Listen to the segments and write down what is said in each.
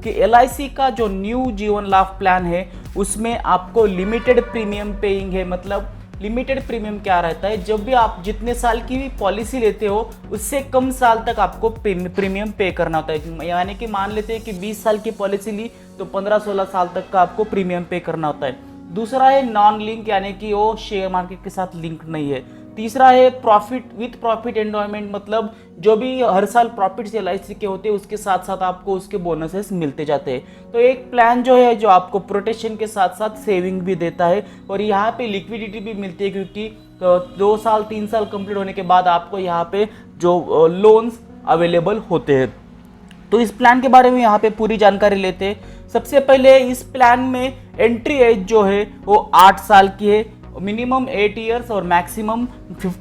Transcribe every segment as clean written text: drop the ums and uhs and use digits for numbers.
कि LIC का जो न्यू जीवन लाभ प्लान है उसमें आपको लिमिटेड प्रीमियम पेइंग है। मतलब लिमिटेड प्रीमियम क्या रहता है, जब भी आप जितने साल की भी पॉलिसी लेते हो उससे कम साल तक आपको प्रीमियम पे करना होता है। यानी कि मान लेते हैं कि 20 साल की पॉलिसी ली तो 15-16 साल तक का आपको प्रीमियम पे करना होता है। दूसरा है नॉन लिंक, यानी कि वो शेयर मार्केट के साथ लिंक नहीं है। तीसरा है प्रॉफिट विथ प्रॉफिट एंडोमेंट, मतलब जो भी हर साल प्रॉफिट LIC के होते हैं उसके साथ साथ आपको उसके बोनसेस मिलते जाते हैं। तो एक प्लान जो है जो आपको प्रोटेक्शन के साथ साथ सेविंग भी देता है और यहाँ पे लिक्विडिटी भी मिलती है, क्योंकि 2 साल 3 साल कंप्लीट होने के बाद आपको यहाँ पे जो लोन्स अवेलेबल होते हैं। तो इस प्लान के बारे में यहाँ पे पूरी जानकारी लेते हैं। सबसे पहले इस प्लान में एंट्री एज जो है वो 8 साल की है, मिनिमम 8 इयर्स और मैक्सिमम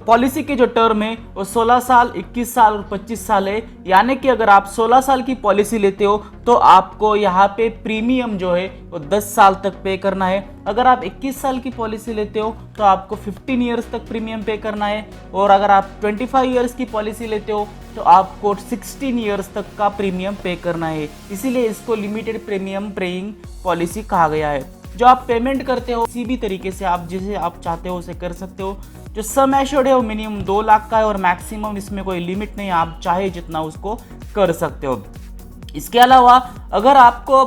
पॉलिसी के जो टर्म है वो 16 साल, 21 साल और 25 साल है। यानी कि अगर आप 16 साल की पॉलिसी लेते हो तो आपको यहाँ पे प्रीमियम जो है वो 10 साल तक पे करना है। अगर आप 21 साल की पॉलिसी लेते हो तो आपको 15 इयर्स तक प्रीमियम पे करना है। और अगर आप 25 इयर्स की पॉलिसी लेते हो तो आपको 16 इयर्स तक का प्रीमियम पे करना है। इसीलिए इसको लिमिटेड प्रीमियम पेइंग पॉलिसी कहा गया है। जो आप पेमेंट करते हो किसी भी तरीके से आप जिसे आप चाहते हो उसे कर सकते हो। जो सम एश्योर्ड है वो मिनिमम 2 लाख का है और मैक्सिमम इसमें कोई लिमिट नहीं है, आप चाहे जितना उसको कर सकते हो। इसके अलावा अगर आपको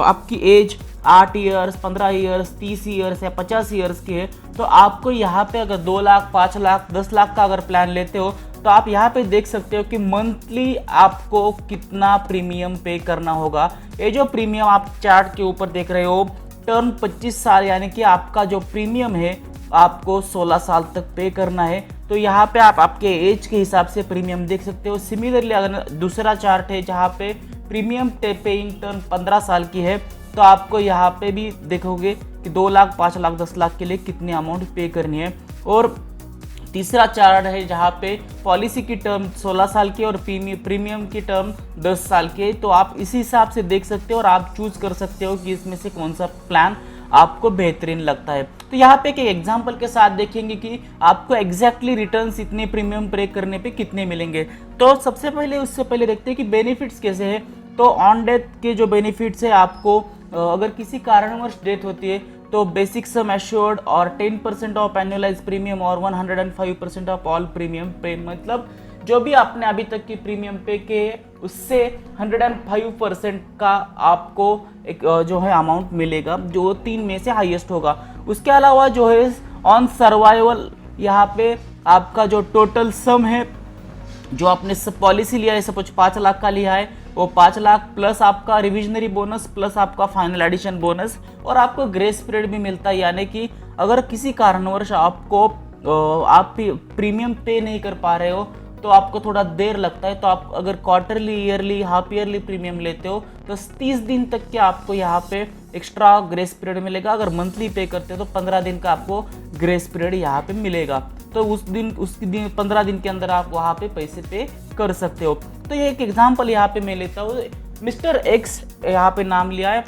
आपकी एज 8 इयर्स, 15 इयर्स, 30 इयर्स या 50 इयर्स की है तो आपको यहाँ पे अगर 2 लाख, 5 लाख, 10 लाख का अगर प्लान लेते हो तो आप यहाँ पे देख सकते हो कि मंथली आपको कितना प्रीमियम पे करना होगा। ये जो प्रीमियम आप चार्ट के ऊपर देख रहे हो, टर्म 25 साल, यानी कि आपका जो प्रीमियम है आपको 16 साल तक पे करना है। तो यहाँ पे आप आपके एज के हिसाब से प्रीमियम देख सकते हो। सिमिलरली अगर दूसरा चार्ट है जहाँ पे प्रीमियम पेइंग टर्म 15 साल की है तो आपको यहाँ पे भी देखोगे कि 2 लाख, 5 लाख, 10 लाख के लिए कितनी अमाउंट पे करनी है। और तीसरा चार्ट है जहाँ पे पॉलिसी की टर्म 16 साल की और प्रीमियम की टर्म 10 साल की है। तो आप इसी हिसाब से देख सकते हो और आप चूज कर सकते हो कि इसमें से कौन सा प्लान आपको बेहतरीन लगता है। तो यहाँ पे एक एग्जांपल के साथ देखेंगे कि आपको एग्जैक्टली रिटर्न्स इतने प्रीमियम पे करने पे कितने मिलेंगे। तो सबसे पहले उससे पहले देखते हैं कि बेनिफिट्स कैसे है। तो ऑन डेथ के जो बेनिफिट्स है, आपको अगर किसी कारणवश डेथ होती है तो बेसिक सम एश्योर्ड और 10% ऑफ एनुअलाइज प्रीमियम और 105% ऑफ ऑल प्रीमियम पे, मतलब जो भी आपने अभी तक की प्रीमियम पे के उससे 105% का आपको एक जो है अमाउंट मिलेगा, जो 3 में से हाईएस्ट होगा। उसके अलावा जो है ऑन सर्वाइवल, यहाँ पे आपका जो टोटल सम है जो आपने पॉलिसी लिया है, सपोज 5 लाख का लिया है, वो 5 लाख प्लस आपका रिविजनरी बोनस प्लस आपका फाइनल एडिशन बोनस और आपको ग्रेस पीरियड भी मिलता है। यानी कि अगर किसी कारणवश आपको आप प्रीमियम पे नहीं कर पा रहे हो तो आपको थोड़ा देर लगता है, तो आप अगर quarterly, yearly, half yearly premium लेते हो तो 30 दिन तक के आपको यहाँ पे एक्स्ट्रा ग्रेस पीरियड मिलेगा। अगर मंथली पे करते हो तो 15 दिन का आपको ग्रेस पीरियड यहाँ पे मिलेगा। तो उस दिन 15 दिन के अंदर आप वहाँ पे पैसे पे कर सकते हो। तो ये एक एग्जाम्पल यहाँ पे मैं लेता हूँ। मिस्टर एक्स यहाँ पे नाम लिया है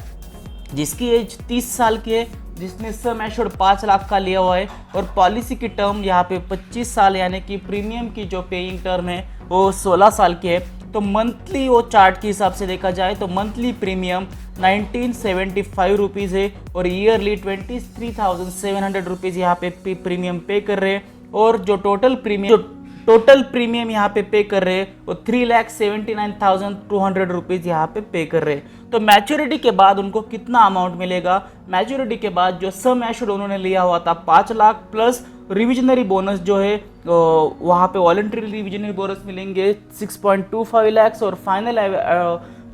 जिसकी एज 30 साल की है, जिसने सम एश्योर्ड 5 लाख का लिया हुआ है और पॉलिसी की टर्म यहाँ पे 25 साल, यानी कि प्रीमियम की जो पेइंग टर्म है वो 16 साल की है। तो मंथली वो चार्ट के हिसाब से देखा जाए तो मंथली प्रीमियम 1975 रुपीज़ है और ईयरली 23,700 रुपीज़ यहाँ पे प्रीमियम पे कर रहे हैं। और जो टोटल प्रीमियम यहाँ पे कर रहे हैं वो 3,79,200 रुपीज़ यहाँ पे कर रहे हैं। तो मैच्योरिटी के बाद उनको कितना अमाउंट मिलेगा? मैच्योरिटी के बाद जो सम एश्योर्ड उन्होंने लिया हुआ था 5 लाख प्लस रिविजनरी बोनस जो है वहाँ पे वॉलंटरी रिविजनरी बोनस मिलेंगे 6.25 लाख और फाइनल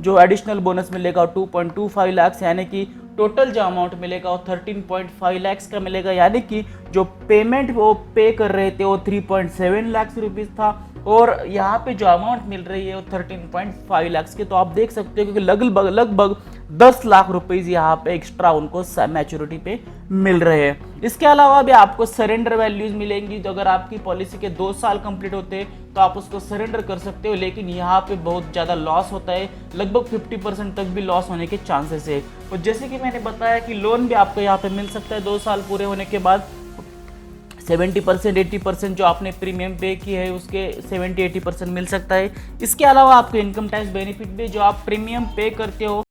जो एडिशनल बोनस मिलेगा 2.25 लाख, यानी कि टोटल जो अमाउंट मिलेगा वो 13.5 लाख का मिलेगा। यानी कि जो पेमेंट वो पे कर रहे थे वो 3.7 लाख रुपीज़ था और यहाँ पे जो अमाउंट मिल रही है वो 13.5 लाख के। तो आप देख सकते हो कि लगभग 10 लाख रुपीज़ यहाँ पे एक्स्ट्रा उनको मैच्योरिटी पे मिल रहे हैं। इसके अलावा भी आपको सरेंडर वैल्यूज मिलेंगी। तो अगर आपकी पॉलिसी के 2 साल कंप्लीट होते हैं तो आप उसको सरेंडर कर सकते हो, लेकिन यहाँ पे बहुत ज़्यादा लॉस होता है, लगभग 50% तक भी लॉस होने के चांसेस है। और जैसे कि मैंने बताया कि लोन भी आपको यहाँ पे मिल सकता है 2 साल पूरे होने के बाद 70%, 80% जो आपने प्रीमियम पे की है उसके 70-80% मिल सकता है। इसके अलावा आपको इनकम टैक्स बेनिफिट भी, जो आप प्रीमियम पे करते हो